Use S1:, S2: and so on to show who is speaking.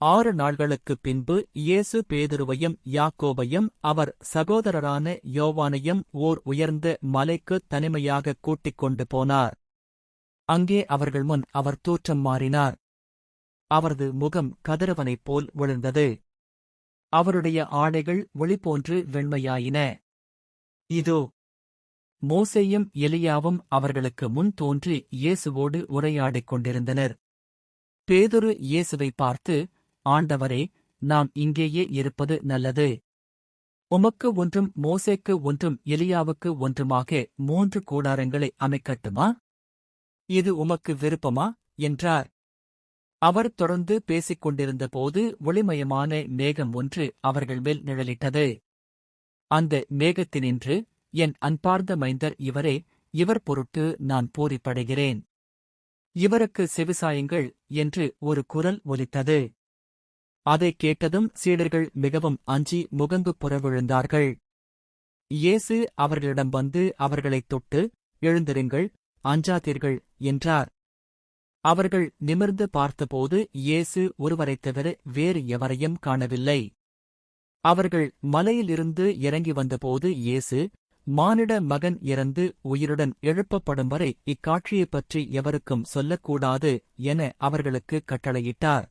S1: 6 நாள்களுக்குப் பின்பு இயேசு பேதுருவையும் யாக்கோபையும் அவர் சகோதரரான யோவானையும் ஓர் உயர்ந்த மலைக்குத் தனிமையாகக் கூட்டிக் கொண்டு போனார். அங்கே அவர்கள் முன் அவர் தோற்றம் மாறினார். அவரது முகம் கதிரவனைப் போல் விழுந்தது. அவருடைய ஆடைகள் ஒளிபோன்று வெண்மையாயின. இதோ, மோசேயும் எலியாவும் அவர்களுக்கு முன் தோன்றி இயேசுவோடு உரையாடிக் கொண்டிருந்தனர். பேதுரு இயேசுவை பார்த்து, ஆண்டவரே, நாம் இங்கேயே இருப்பது நல்லது. உமக்கு ஒன்றும் மோசேக்கு ஒன்றும் எலியாவுக்கு ஒன்றுமாக 3 கூடாரங்களை அமைக்கட்டுமா? இது உமக்கு விருப்பமா? என்றார். அவர் தொடர்ந்து பேசிக் கொண்டிருந்தபோது ஒளிமயமான மேகம் ஒன்று அவர்கள் மேல் நிழலிட்டது. அந்த மேகத்தினின்று, என் அன்பார்ந்த மைந்தர் இவரே, இவர் பொருட்டு நான் பூரிப்படைகிறேன். இவருக்கு செவிசாயுங்கள் என்று ஒரு குரல் ஒலித்தது. அதைக் கேட்டதும் சீடர்கள் மிகவும் அஞ்சி முகங்கு புறவிழுந்தார்கள். இயேசு அவர்களிடம் வந்து அவர்களைத் தொட்டு, எழுந்திருங்கள், அஞ்சாதீர்கள் என்றார். அவர்கள் நிமிர்ந்து பார்த்தபோது இயேசு ஒருவரைத் தவிர வேறு எவரையும் காணவில்லை. அவர்கள் மலையிலிருந்து இறங்கி வந்தபோது இயேசு, மானிட மகன் இறந்து உயிருடன் எழுப்பப்படும் வரை இக்காட்சியைப் பற்றி எவருக்கும் சொல்லக்கூடாது என அவர்களுக்குக் கட்டளையிட்டார்.